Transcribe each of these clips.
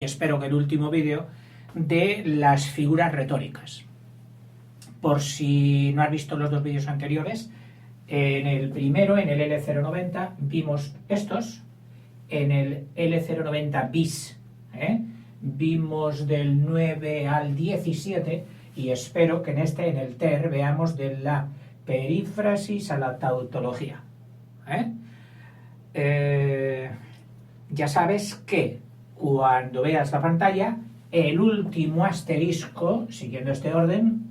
espero que el último vídeo, de las figuras retóricas. Por si no has visto los dos vídeos anteriores, en el primero, en el L090, vimos estos, en el L090 bis, vimos del 9 al 17, y espero que en el TER, veamos de la perífrasis a la tautología. Ya sabes que cuando veas la pantalla, el último asterisco, siguiendo este orden,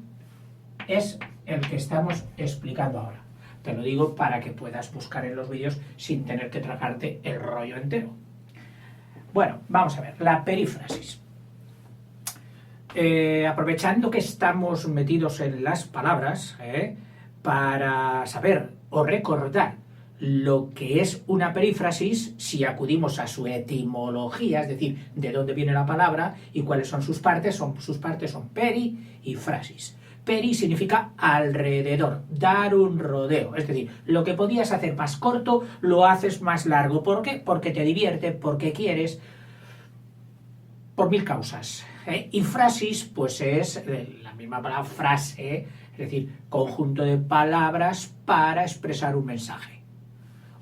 es el que estamos explicando ahora. Te lo digo para que puedas buscar en los vídeos sin tener que tragarte el rollo entero. Bueno, vamos a ver, la perífrasis. Aprovechando que estamos metidos en las palabras, para saber o recordar lo que es una perífrasis, si acudimos a su etimología, es decir, de dónde viene la palabra y cuáles son sus partes, son peri y frasis. Peri significa alrededor, dar un rodeo, es decir, lo que podías hacer más corto, lo haces más largo. ¿Por qué? Porque te divierte, porque quieres, por mil causas. Y frasis, pues es la misma palabra frase, es decir, conjunto de palabras para expresar un mensaje.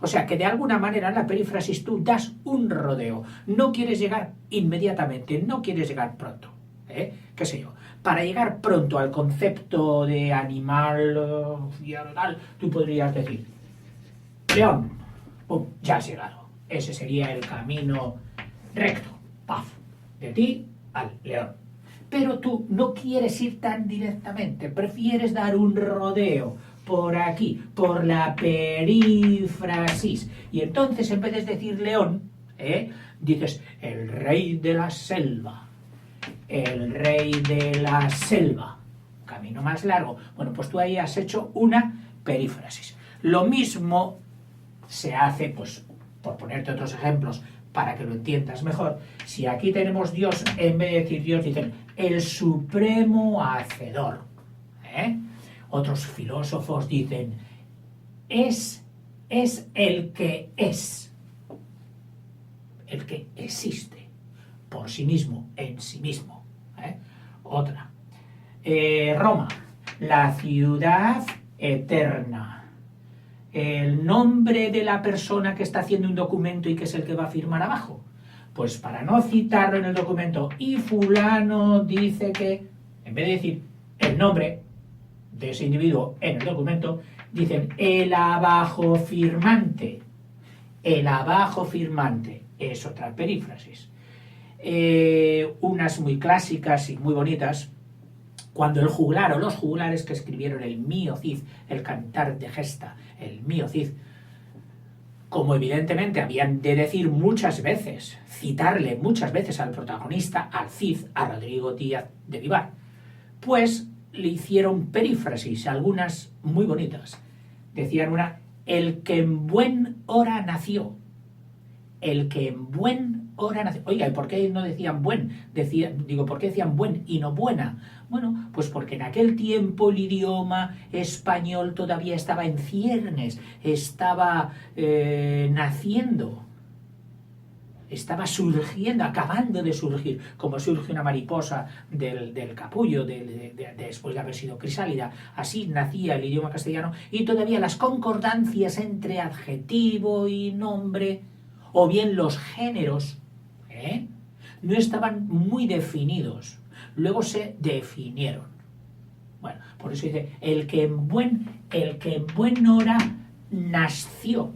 O sea que de alguna manera en la perífrasis tú das un rodeo, no quieres llegar inmediatamente, no quieres llegar pronto, qué sé yo. Para llegar pronto al concepto de animal, tú podrías decir, león, pum, ya has llegado. Ese sería el camino recto, paf, de ti al león. Pero tú no quieres ir tan directamente, prefieres dar un rodeo por aquí, por la perífrasis. Y entonces, en vez de decir león, dices el rey de la selva. El rey de la selva. Camino más largo. Bueno, pues tú ahí has hecho una perífrasis. Lo mismo se hace, pues, por ponerte otros ejemplos, para que lo entiendas mejor. Si aquí tenemos Dios, en vez de decir Dios, dicen el supremo hacedor. Otros filósofos dicen es el que es, el que existe por sí mismo, en sí mismo. Otra. Roma, la ciudad eterna. El nombre de la persona que está haciendo un documento y que es el que va a firmar abajo. Pues para no citarlo en el documento, y fulano dice que, en vez de decir el nombre de ese individuo en el documento, dicen el abajo firmante. El abajo firmante es otra perífrasis. Unas muy clásicas y muy bonitas, cuando el juglar o los juglares que escribieron el Mio Cid, el Cantar de Gesta, el Mio Cid, como evidentemente habían de decir muchas veces, citarle muchas veces al protagonista, al Cid, a Rodrigo Díaz de Vivar, pues le hicieron perífrasis, algunas muy bonitas. Decían una, el que en buen hora nació. El que en buen hora nació. Oiga, ¿y por qué no decían buen? ¿Por qué decían buen y no buena? Bueno, pues porque en aquel tiempo el idioma español todavía estaba en ciernes, estaba naciendo. Estaba surgiendo, acabando de surgir, como surge una mariposa del capullo después de haber sido crisálida. Así nacía el idioma castellano y todavía las concordancias entre adjetivo y nombre, o bien los géneros, no estaban muy definidos. Luego se definieron. Bueno, por eso dice, el que en buen hora nació,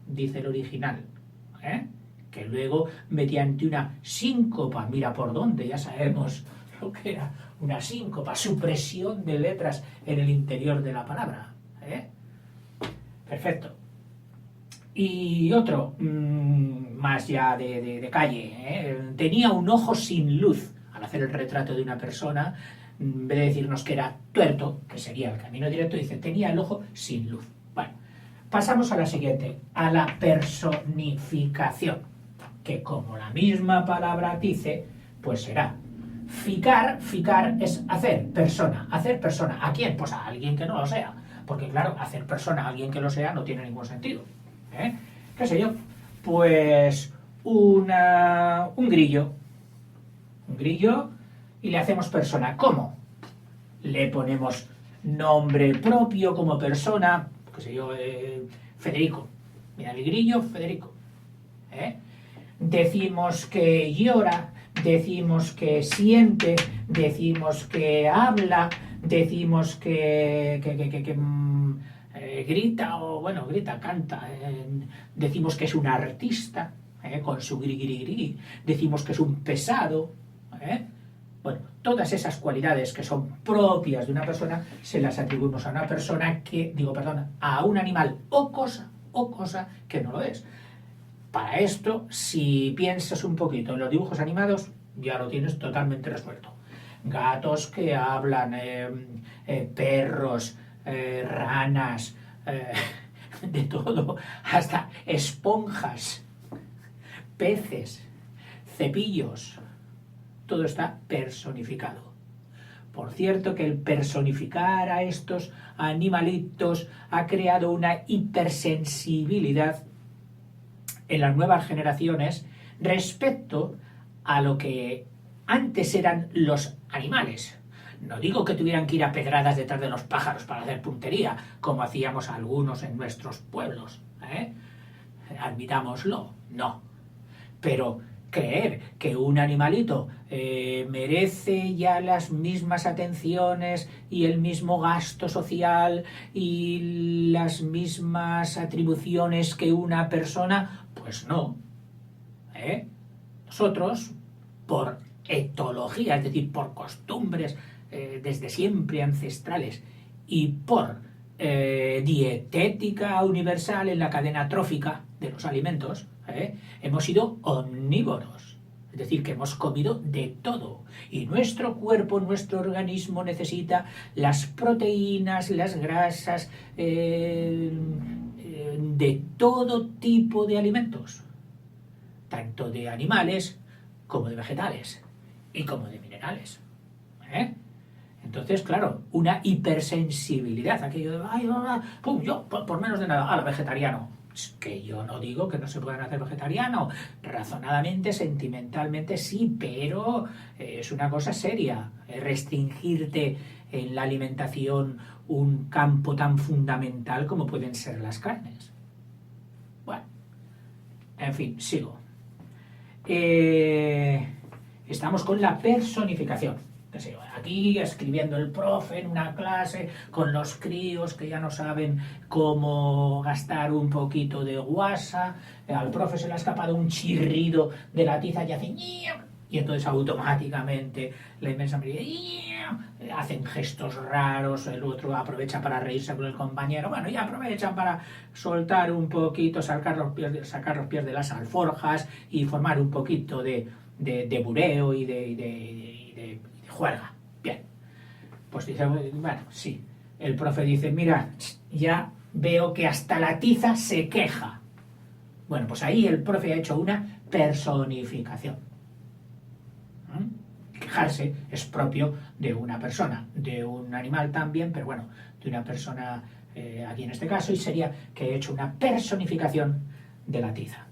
dice el original, que luego mediante una síncopa, mira por dónde, ya sabemos lo que era una síncopa, supresión de letras en el interior de la palabra. Perfecto. Y otro, más ya de calle, tenía un ojo sin luz. Al hacer el retrato de una persona, en vez de decirnos que era tuerto, que sería el camino directo, dice, tenía el ojo sin luz. Bueno, pasamos a la siguiente, a la personificación, que como la misma palabra dice, pues será ficar es hacer persona. ¿A quién? Pues a alguien que no lo sea, porque claro, hacer persona a alguien que lo sea no tiene ningún sentido. ¿Qué sé yo? Pues un grillo un grillo, y le hacemos persona. ¿Cómo? Le ponemos nombre propio como persona, qué sé yo, Federico. Mira, el grillo, Federico. ¿Eh? Decimos que llora, decimos que siente, decimos que habla, decimos que grita, o bueno, grita, canta, decimos que es un artista, con su gri, decimos que es un pesado, bueno, todas esas cualidades que son propias de una persona se las atribuimos a una persona a un animal o cosa que no lo es. Para esto, si piensas un poquito en los dibujos animados, ya lo tienes totalmente resuelto. Gatos que hablan, perros, ranas, de todo, hasta esponjas, peces, cepillos, todo está personificado. Por cierto que el personificar a estos animalitos ha creado una hipersensibilidad en las nuevas generaciones respecto a lo que antes eran los animales. No digo que tuvieran que ir a pedradas detrás de los pájaros para hacer puntería, como hacíamos algunos en nuestros pueblos, admitámoslo, no. Pero creer que un animalito merece ya las mismas atenciones y el mismo gasto social y las mismas atribuciones que una persona, pues no. Nosotros, por etología, es decir, por costumbres desde siempre ancestrales y por dietética universal en la cadena trófica de los alimentos, hemos sido omnívoros, es decir, que hemos comido de todo y nuestro cuerpo, nuestro organismo necesita las proteínas, las grasas, de todo tipo de alimentos, tanto de animales como de vegetales y como de minerales. Entonces, claro, una hipersensibilidad, aquello de, pum, yo por menos de nada, vegetariano. Es que yo no digo que no se puedan hacer vegetariano, razonadamente, sentimentalmente sí, pero es una cosa seria, restringirte en la alimentación un campo tan fundamental como pueden ser las carnes. Bueno, en fin, sigo. Estamos con la personificación. Aquí escribiendo el profe en una clase con los críos que ya no saben cómo gastar un poquito de guasa, al profe se le ha escapado un chirrido de la tiza y hace ñiam, y entonces automáticamente la inmensa mayoría hacen gestos raros, el otro aprovecha para reírse con el compañero, bueno, y aprovechan para soltar un poquito, sacar los pies de las alforjas y formar un poquito de bureo y de juerga. Bien, pues dice, bueno, sí, el profe dice, mira, ya veo que hasta la tiza se queja. Bueno, pues ahí el profe ha hecho una personificación. Quejarse es propio de una persona, de un animal también, pero bueno, de una persona aquí en este caso, y sería que he hecho una personificación de la tiza.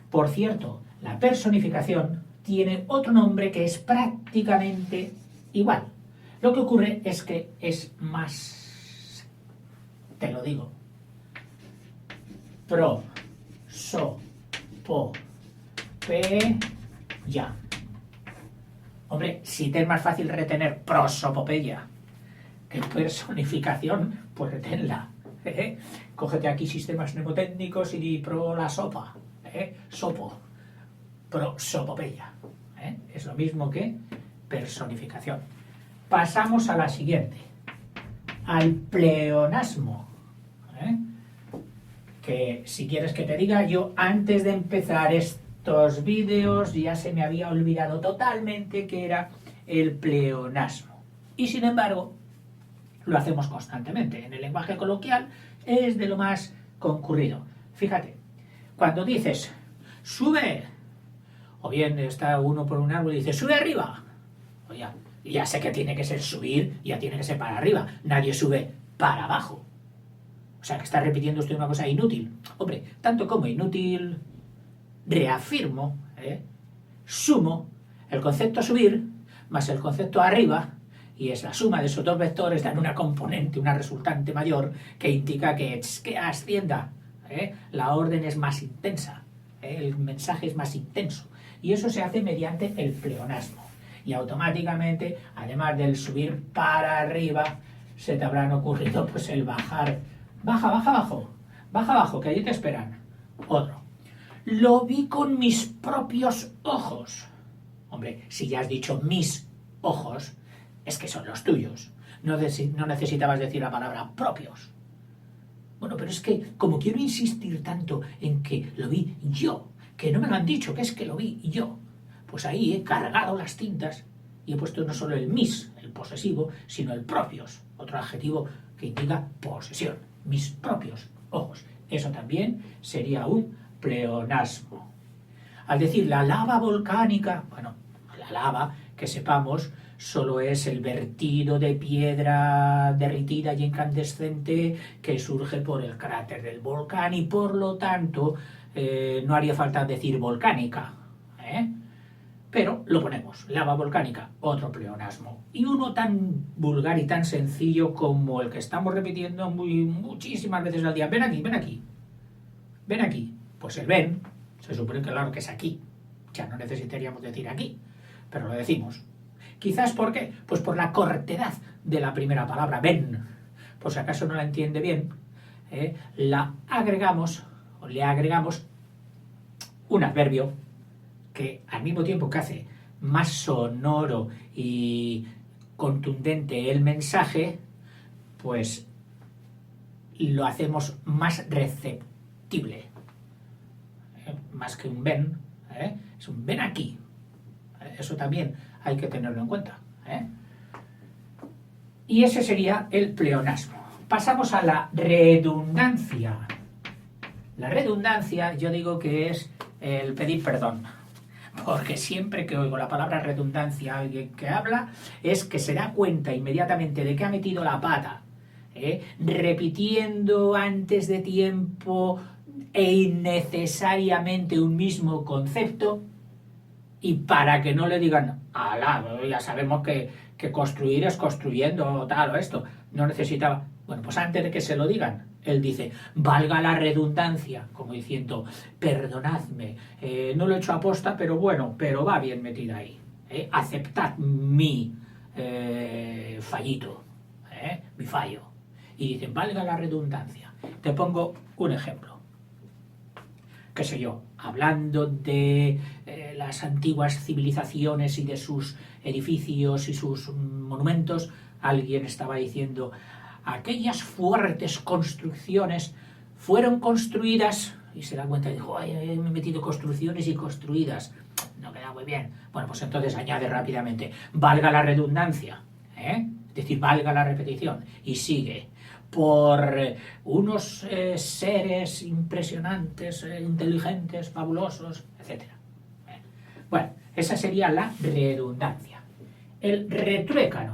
Por cierto, la personificación tiene otro nombre que es prácticamente igual. Lo que ocurre es que es más, te lo digo, prosopopeya. Hombre, si te es más fácil retener prosopopeya que personificación, pues reténla. Cógete aquí sistemas mnemotécnicos y di pro la sopa. Sopo. Prosopopeya. Es lo mismo que personificación. Pasamos a la siguiente. Al pleonasmo. Que si quieres que te diga, yo antes de empezar estos vídeos ya se me había olvidado totalmente que era el pleonasmo. Y sin embargo, lo hacemos constantemente. En el lenguaje coloquial es de lo más concurrido. Fíjate, cuando dices, sube, o bien está uno por un árbol y dice, sube arriba, o ya sé que tiene que ser subir, ya tiene que ser para arriba, nadie sube para abajo. O sea, que está repitiendo usted una cosa inútil. Hombre, tanto como inútil, reafirmo, sumo, el concepto subir más el concepto arriba, y es la suma de esos dos vectores, dan una componente, una resultante mayor, que indica que ascienda. La orden es más intensa, el mensaje es más intenso. Y eso se hace mediante el pleonasmo. Y automáticamente, además del subir para arriba, se te habrán ocurrido pues el bajar. Baja, baja, abajo. Baja, abajo, que allí te esperan. Otro. Lo vi con mis propios ojos. Hombre, si ya has dicho mis ojos, es que son los tuyos. No necesitabas decir la palabra propios. Bueno, pero es que, como quiero insistir tanto en que lo vi yo, que no me lo han dicho, que es que lo vi yo, pues ahí he cargado las tintas y he puesto no solo el mis, el posesivo, sino el propios, otro adjetivo que indica posesión, mis propios ojos. Eso también sería un pleonasmo. Al decir la lava volcánica, bueno, la lava, que sepamos, solo es el vertido de piedra derritida y incandescente que surge por el cráter del volcán y por lo tanto no haría falta decir volcánica, pero lo ponemos, lava volcánica, otro pleonasmo. Y uno tan vulgar y tan sencillo como el que estamos repitiendo muchísimas veces al día. Ven aquí, ven aquí, ven aquí. Pues el ven, se supone que claro que es aquí, ya no necesitaríamos decir aquí, pero lo decimos. Quizás ¿por qué? Pues por la cortedad de la primera palabra, ven. Por si acaso no la entiende bien, la agregamos, o le agregamos un adverbio que al mismo tiempo que hace más sonoro y contundente el mensaje, pues lo hacemos más receptible. Más que un ven, es un ven aquí. Eso también hay que tenerlo en cuenta. Y ese sería el pleonasmo. Pasamos a la redundancia. La redundancia yo digo que es el pedir perdón. Porque siempre que oigo la palabra redundancia a alguien que habla, es que se da cuenta inmediatamente de que ha metido la pata, repitiendo antes de tiempo e innecesariamente un mismo concepto, y para que no le digan, ala, ya sabemos que construir es construyendo o tal o esto, no necesitaba. Bueno, pues antes de que se lo digan, él dice, valga la redundancia, como diciendo, perdonadme, no lo he hecho aposta, pero bueno, pero va bien metida ahí. Aceptad mi fallito, mi fallo. Y dicen, valga la redundancia. Te pongo un ejemplo. Qué sé yo, hablando de las antiguas civilizaciones y de sus edificios y sus monumentos, alguien estaba diciendo, aquellas fuertes construcciones fueron construidas, y se da cuenta y dijo, ay, me he metido construcciones y construidas, no queda muy bien. Bueno, pues entonces añade rápidamente, valga la redundancia, es decir, valga la repetición, y sigue, por unos seres impresionantes, inteligentes, fabulosos, etc. Bueno, esa sería la redundancia. El retruécano,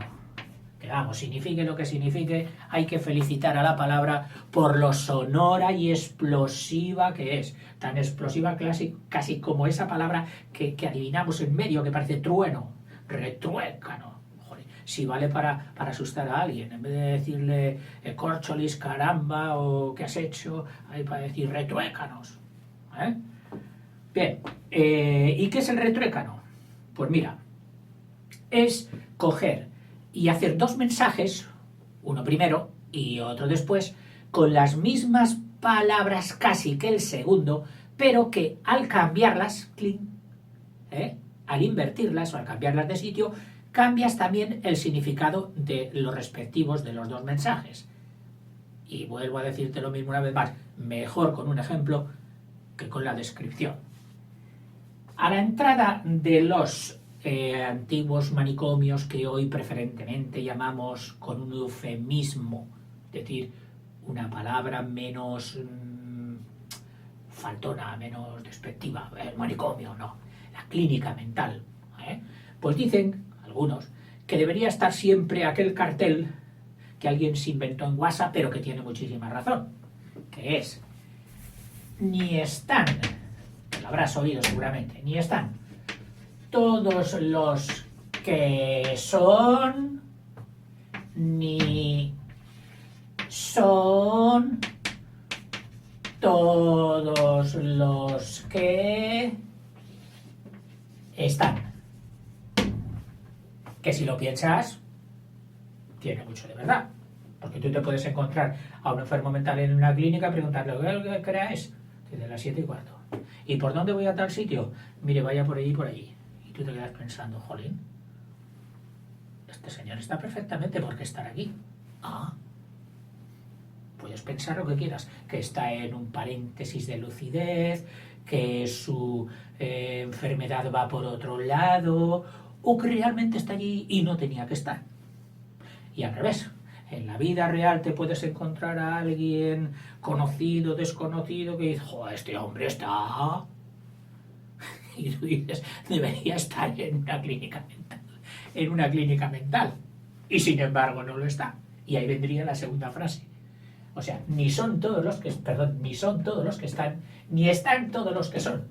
que vamos, signifique lo que signifique, hay que felicitar a la palabra por lo sonora y explosiva que es. Tan explosiva casi como esa palabra que adivinamos en medio, que parece trueno. Retruécano. Si vale para asustar a alguien, en vez de decirle córcholis, caramba, o qué has hecho, hay para decir retruécanos. Bien, ¿y qué es el retruécano? Pues mira, es coger y hacer dos mensajes, uno primero y otro después, con las mismas palabras casi que el segundo, pero que al cambiarlas, al invertirlas o al cambiarlas de sitio, cambias también el significado de los respectivos de los dos mensajes. Y vuelvo a decirte lo mismo una vez más, mejor con un ejemplo que con la descripción. A la entrada de los antiguos manicomios que hoy preferentemente llamamos con un eufemismo, es decir, una palabra menos faltona, menos despectiva, el manicomio, no, la clínica mental, pues dicen algunos, que debería estar siempre aquel cartel que alguien se inventó en WhatsApp, pero que tiene muchísima razón, que es, ni están, lo habrás oído seguramente, ni están todos los que son, ni son todos los que están. Que si lo piensas, tiene mucho de verdad. Porque tú te puedes encontrar a un enfermo mental en una clínica y preguntarle, ¿qué hora es? Desde las 7:15. ¿Y por dónde voy a tal sitio? Mire, vaya por allí y por allí. Y tú te quedas pensando, jolín, este señor está perfectamente, ¿por qué estar aquí? Ah, puedes pensar lo que quieras, que está en un paréntesis de lucidez, que su enfermedad va por otro lado, o que realmente está allí y no tenía que estar. Y al revés, en la vida real te puedes encontrar a alguien conocido, desconocido, que dice, joder, este hombre está... Y tú dices, debería estar en una clínica mental. En una clínica mental. Y sin embargo no lo está. Y ahí vendría la segunda frase. O sea, ni son todos los que... Perdón, ni son todos los que están, ni están todos los que son.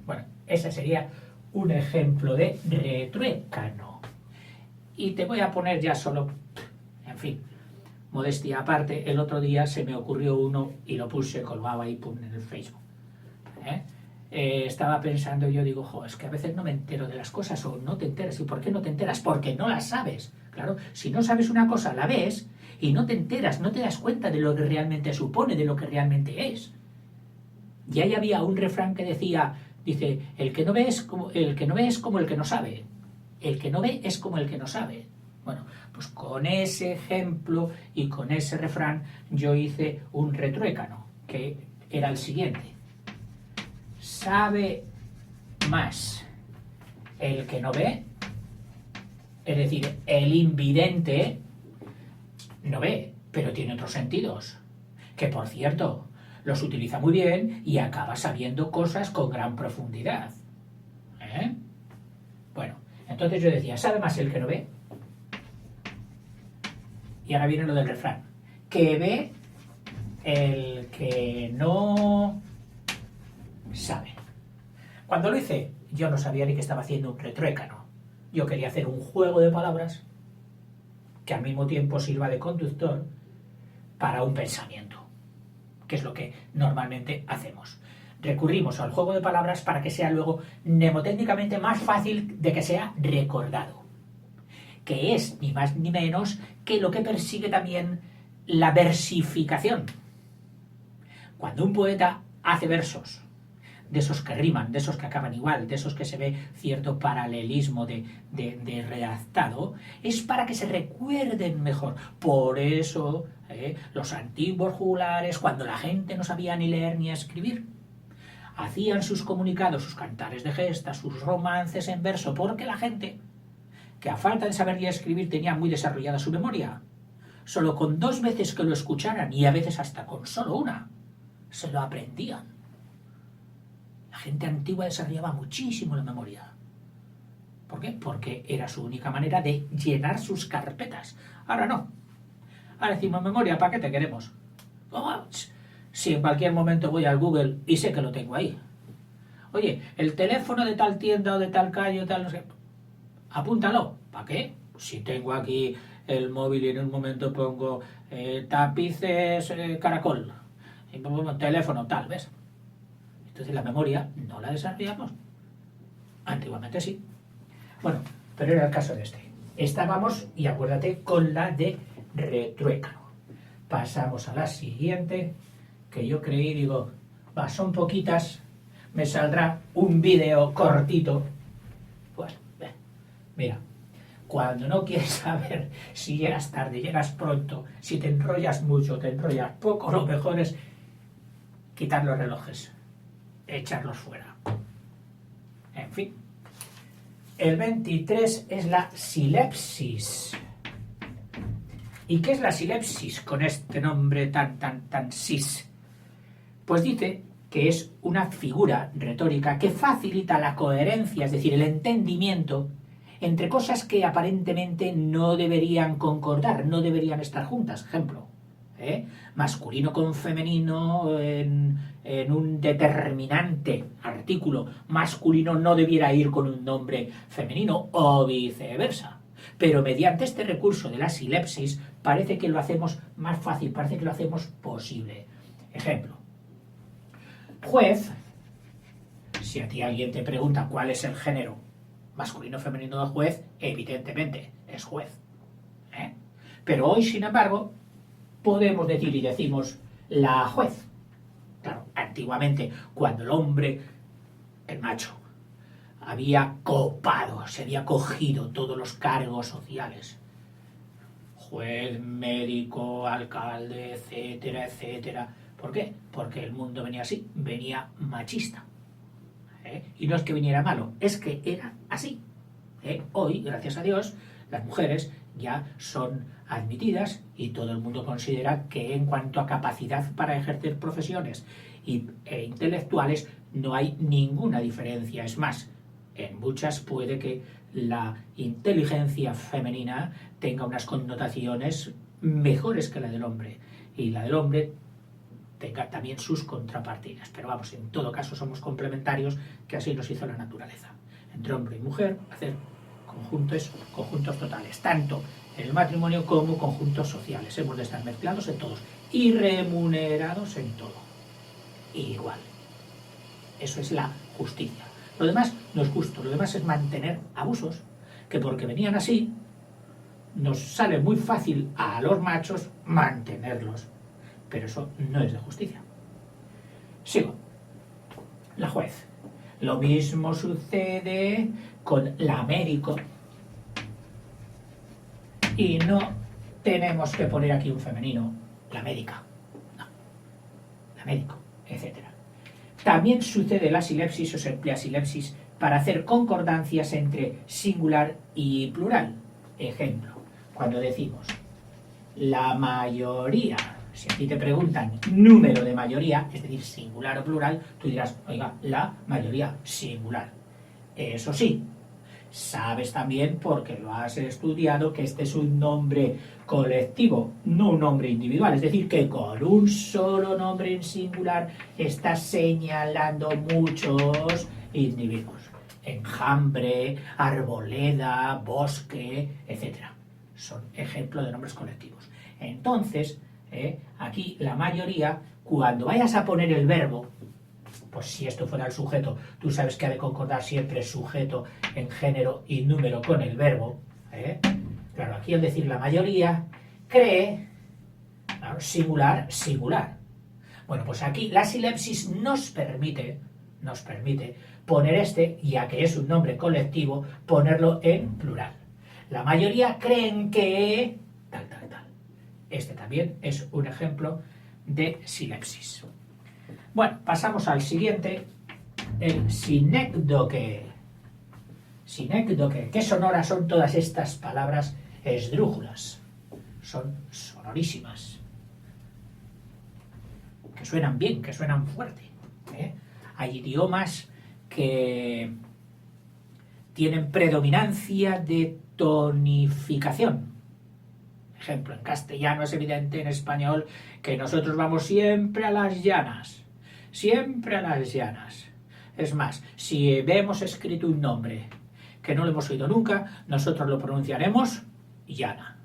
Bueno, ese sería un ejemplo de retruécano. Y te voy a poner ya solo... En fin, modestia aparte, el otro día se me ocurrió uno y lo puse colgado ahí en el Facebook. Estaba pensando, yo digo, es que a veces no me entero de las cosas o no te enteras. ¿Y por qué no te enteras? Porque no las sabes. Claro, si no sabes una cosa, la ves y no te enteras, no te das cuenta de lo que realmente supone, de lo que realmente es. Y ahí había un refrán que dice, el que no ve es como el que no sabe. El que no ve es como el que no sabe. Bueno, pues con ese ejemplo y con ese refrán yo hice un retruécano, que era el siguiente. Sabe más el que no ve, es decir, el invidente no ve, pero tiene otros sentidos, que por cierto, los utiliza muy bien y acaba sabiendo cosas con gran profundidad. Bueno, entonces yo decía, ¿sabe más el que no ve? Y ahora viene lo del refrán. Que ve el que no sabe. Cuando lo hice, yo no sabía ni que estaba haciendo un retruécano. Yo quería hacer un juego de palabras que al mismo tiempo sirva de conductor para un pensamiento, que es lo que normalmente hacemos. Recurrimos al juego de palabras para que sea luego mnemotécnicamente más fácil de que sea recordado, que es ni más ni menos que lo que persigue también la versificación. Cuando un poeta hace versos, de esos que riman, de esos que acaban igual, de esos que se ve cierto paralelismo de redactado, es para que se recuerden mejor. Por eso, los antiguos juglares, cuando la gente no sabía ni leer ni escribir, hacían sus comunicados, sus cantares de gesta, sus romances en verso, porque la gente, que a falta de saber ni escribir tenía muy desarrollada su memoria, solo con 2 veces que lo escucharan, y a veces hasta con solo una, se lo aprendían. La gente antigua desarrollaba muchísimo la memoria. ¿Por qué? Porque era su única manera de llenar sus carpetas. Ahora no. Ahora decimos, memoria, ¿para qué te queremos? Si en cualquier momento voy al Google y sé que lo tengo ahí. Oye, el teléfono de tal tienda o de tal calle o tal, no sé, apúntalo. ¿Para qué? Si tengo aquí el móvil y en un momento pongo tapices caracol, y pongo teléfono tal, ¿ves? Entonces la memoria no la desarrollamos. Antiguamente sí. Bueno, pero era el caso de este. Estábamos, y acuérdate, con la de retruécano. Pasamos a la siguiente, que yo creí, digo, son poquitas, me saldrá un vídeo cortito. Pues, mira, cuando no quieres saber si llegas tarde, llegas pronto, si te enrollas mucho, te enrollas poco, lo mejor es quitar los relojes, echarlos fuera. En fin. El 23 es la silepsis. ¿Y qué es la silepsis con este nombre tan sis? Pues dice que es una figura retórica que facilita la coherencia, es decir, el entendimiento entre cosas que aparentemente no deberían concordar, no deberían estar juntas. Ejemplo, Masculino con femenino en un determinante artículo masculino no debiera ir con un nombre femenino o viceversa. Pero mediante este recurso de la silepsis parece que lo hacemos más fácil, parece que lo hacemos posible. Ejemplo. Juez, si a ti alguien te pregunta cuál es el género masculino o femenino de juez, evidentemente es juez. Pero hoy, sin embargo, podemos decir y decimos la juez. Claro, antiguamente, cuando el hombre, el macho, había copado, se había cogido todos los cargos sociales, juez, médico, alcalde, etcétera, etcétera. ¿Por qué? Porque el mundo venía así, venía machista. Y no es que viniera malo, es que era así. Hoy, gracias a Dios, las mujeres ya son admitidas y todo el mundo considera que en cuanto a capacidad para ejercer profesiones e intelectuales no hay ninguna diferencia. Es más, en muchas puede que la inteligencia femenina tenga unas connotaciones mejores que la del hombre y la del hombre tenga también sus contrapartidas. Pero vamos, en todo caso somos complementarios, que así nos hizo la naturaleza. Entre hombre y mujer, hacer conjuntos totales, tanto en el matrimonio como conjuntos sociales. Hemos de estar mezclados en todos y remunerados en todo. Igual. Eso es la justicia. Lo demás no es justo, lo demás es mantener abusos, que porque venían así, nos sale muy fácil a los machos mantenerlos. Pero eso no es de justicia. Sigo. La juez. Lo mismo sucede con la médico. Y no tenemos que poner aquí un femenino, la médica. No. La médico, etc. También sucede la silepsis o se emplea silepsis para hacer concordancias entre singular y plural. Ejemplo, cuando decimos la mayoría. Si a ti te preguntan número de mayoría, es decir, singular o plural, tú dirás, oiga, la mayoría singular. Eso sí, sabes también, porque lo has estudiado, que este es un nombre colectivo, no un nombre individual. Es decir, que con un solo nombre en singular estás señalando muchos individuos. Enjambre, arboleda, bosque, etc. Son ejemplos de nombres colectivos. Entonces, aquí la mayoría, cuando vayas a poner el verbo, pues si esto fuera el sujeto, tú sabes que ha de concordar siempre sujeto en género y número con el verbo. Claro, aquí al decir la mayoría, cree, claro, singular, singular. Bueno, pues aquí la silepsis nos permite poner este, ya que es un nombre colectivo, ponerlo en plural. La mayoría creen que tal, tal, tal. Este también es un ejemplo de silepsis. Bueno, pasamos al siguiente, el sinécdoque. Sinécdoque. ¿Qué sonoras son todas estas palabras esdrújulas? Son sonorísimas. Que suenan bien, que suenan fuerte. Hay idiomas que tienen predominancia de tonificación. Ejemplo, en castellano es evidente, en español, que nosotros vamos siempre a las llanas. Siempre a las llanas. Es más, si vemos escrito un nombre que no lo hemos oído nunca, nosotros lo pronunciaremos llana.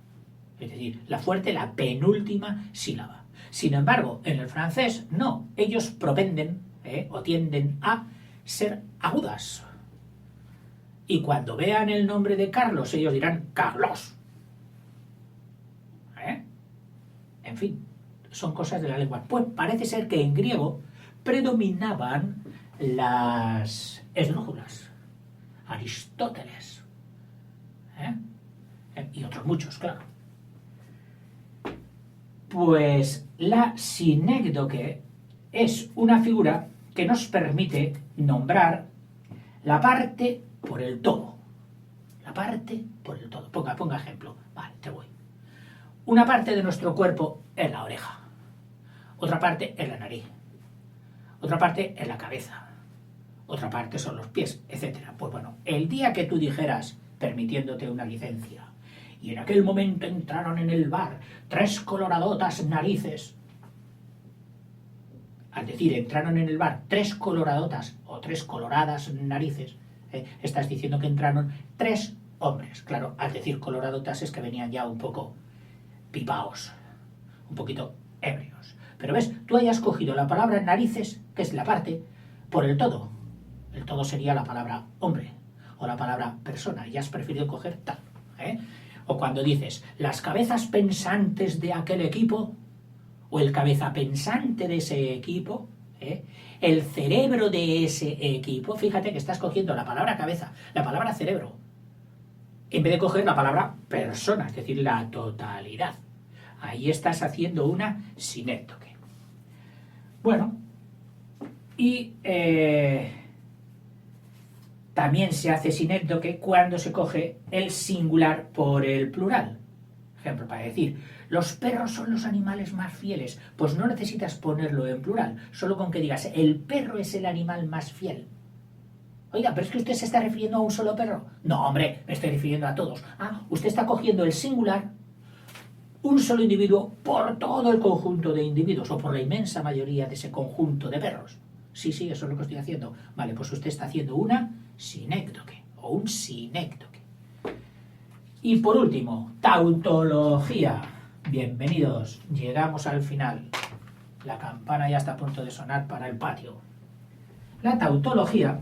Es decir, la fuerte, la penúltima sílaba. Sin embargo, en el francés, no. Ellos propenden o tienden a ser agudas. Y cuando vean el nombre de Carlos, ellos dirán Carlos. En fin, son cosas de la lengua. Pues parece ser que en griego predominaban las esdrújulas. Aristóteles. Y otros muchos, claro. Pues la sinécdoque es una figura que nos permite nombrar la parte por el todo. La parte por el todo. Ponga ejemplo. Vale, te voy. Una parte de nuestro cuerpo es la oreja. Otra parte es la nariz. Otra parte es la cabeza. Otra parte son los pies, etc. Pues bueno, el día que tú dijeras, permitiéndote una licencia, y en aquel momento entraron en el bar 3 coloradotas narices. Al decir entraron en el bar 3 coloradotas o 3 coloradas narices, estás diciendo que entraron 3 hombres. Claro, al decir coloradotas es que venían ya un poco pipaos, un poquito ebrios. Pero ves, tú hayas cogido la palabra narices, que es la parte, por el todo. El todo sería la palabra hombre o la palabra persona, y has preferido coger tal. O cuando dices las cabezas pensantes de aquel equipo, o el cabeza pensante de ese equipo, el cerebro de ese equipo, fíjate que estás cogiendo la palabra cabeza, la palabra cerebro, en vez de coger la palabra persona, es decir, la totalidad. Ahí estás haciendo una sinécdoque. Bueno, y también se hace sinécdoque cuando se coge el singular por el plural. Ejemplo, para decir, los perros son los animales más fieles, pues no necesitas ponerlo en plural, solo con que digas, el perro es el animal más fiel. Oiga, pero es que usted se está refiriendo a un solo perro. No, hombre, me estoy refiriendo a todos. Usted está cogiendo el singular, un solo individuo, por todo el conjunto de individuos, o por la inmensa mayoría de ese conjunto de perros. Sí, eso es lo que estoy haciendo. Vale, pues usted está haciendo una sinécdoque, o un sinécdoque. Y por último, tautología. Bienvenidos, llegamos al final. La campana ya está a punto de sonar para el patio. La tautología,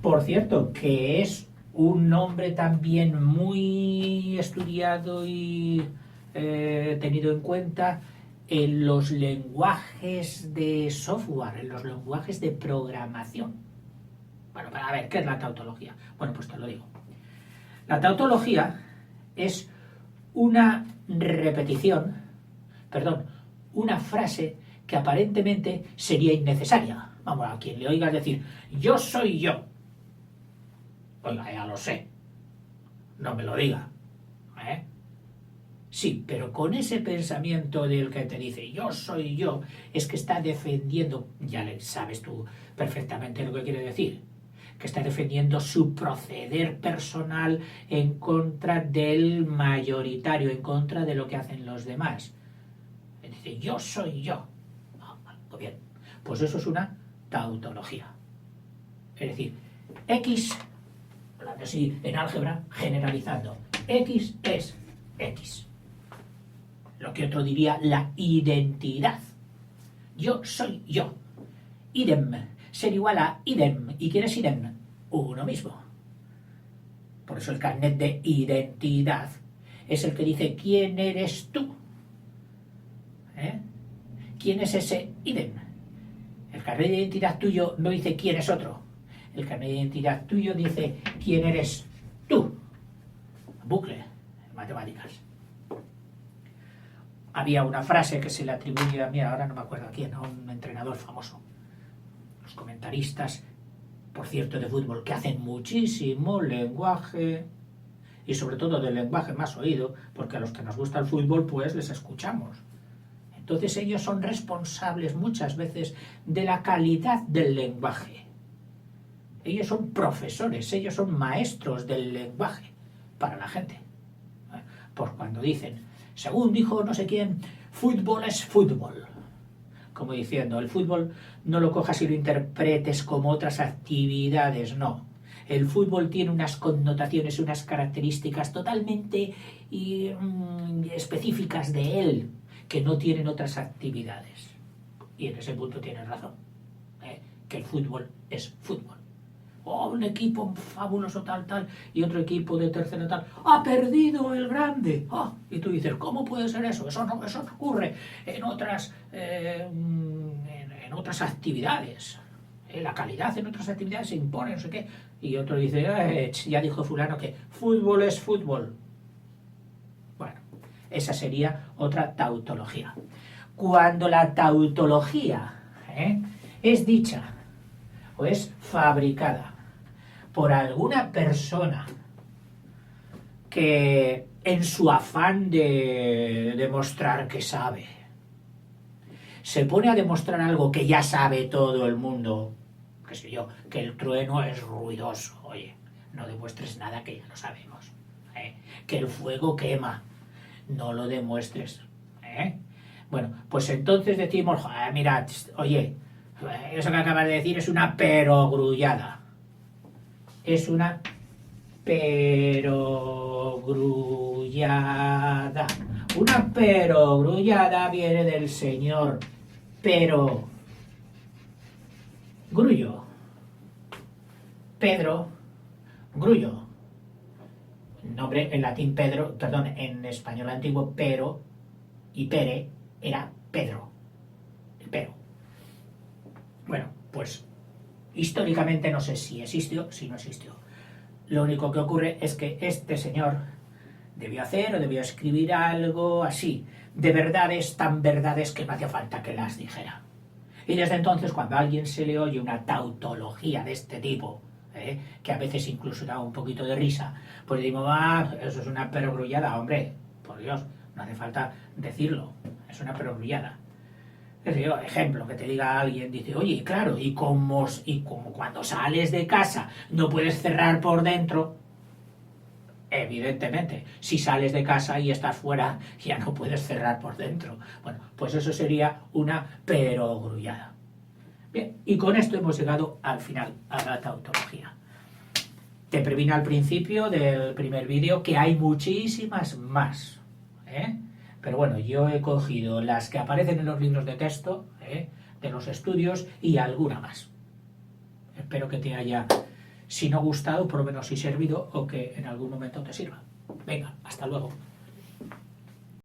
por cierto, que es un nombre también muy estudiado y tenido en cuenta en los lenguajes de software, en los lenguajes de programación. Bueno, para ver, ¿qué es la tautología? Bueno, pues te lo digo. La tautología es una repetición, una frase que aparentemente sería innecesaria. Vamos, a quien le oigas decir, yo soy yo. Oiga, ya lo sé. No me lo diga. Sí, pero con ese pensamiento del que te dice yo soy yo, es que está defendiendo, ya le sabes tú perfectamente lo que quiere decir, que está defendiendo su proceder personal en contra del mayoritario, en contra de lo que hacen los demás. Dice yo soy yo. Muy bien, pues eso es una tautología. Es decir, X, hablando así en álgebra, generalizando, X es X. Lo que otro diría la identidad. Yo soy yo. Idem. Ser igual a idem. ¿Y quién es idem? Uno mismo. Por eso el carnet de identidad es el que dice quién eres tú. ¿Quién es ese idem? El carnet de identidad tuyo no dice quién es otro. El carnet de identidad tuyo dice quién eres tú. Bucle en matemáticas. Había una frase que se le atribuye a mí, ahora no me acuerdo a quién, a un entrenador famoso. Los comentaristas, por cierto, de fútbol, que hacen muchísimo lenguaje, y sobre todo del lenguaje más oído, porque a los que nos gusta el fútbol, pues les escuchamos. Entonces ellos son responsables muchas veces de la calidad del lenguaje. Ellos son profesores, ellos son maestros del lenguaje para la gente. Pues cuando dicen, según dijo no sé quién, fútbol es fútbol. Como diciendo, el fútbol no lo cojas y lo interpretes como otras actividades, no. El fútbol tiene unas connotaciones, unas características totalmente específicas de él, que no tienen otras actividades. Y en ese punto tienes razón, que el fútbol es fútbol. Un equipo fabuloso tal, y otro equipo de tercera tal, ha perdido el grande. Y tú dices, ¿cómo puede ser eso? Eso no ocurre en otras actividades. La calidad en otras actividades se impone, no sé qué. Y otro dice, ya dijo fulano que fútbol es fútbol. Bueno, esa sería otra tautología. Cuando la tautología es dicha o es fabricada por alguna persona que en su afán de demostrar que sabe, se pone a demostrar algo que ya sabe todo el mundo, qué sé yo, que el trueno es ruidoso, oye, no demuestres nada que ya lo sabemos. que el fuego quema, no lo demuestres. Bueno, pues entonces decimos, mira, oye, eso que acabas de decir es una perogrullada. Es una perogrullada. Una perogrullada viene del señor Pero Grullo. Pedro Grullo. Nombre en latín Pedro, perdón, en español antiguo Pero y Pere era Pedro. El Pero. Bueno, pues históricamente no sé si existió, si no existió. Lo único que ocurre es que este señor debió hacer o debió escribir algo así, de verdades tan verdades que no hacía falta que las dijera. Y desde entonces, cuando a alguien se le oye una tautología de este tipo, que a veces incluso da un poquito de risa, pues digo, eso es una perogrullada, hombre, por Dios, no hace falta decirlo, es una perogrullada. Es decir, ejemplo, que te diga alguien, dice, oye, claro, y como cuando sales de casa no puedes cerrar por dentro, evidentemente, si sales de casa y estás fuera, ya no puedes cerrar por dentro. Bueno, pues eso sería una perogrullada. Bien, y con esto hemos llegado al final, a la tautología. Te previne al principio del primer vídeo que hay muchísimas más, pero bueno, yo he cogido las que aparecen en los libros de texto, de los estudios, y alguna más. Espero que te haya, si no gustado, por lo menos sí servido, o que en algún momento te sirva. Venga, hasta luego.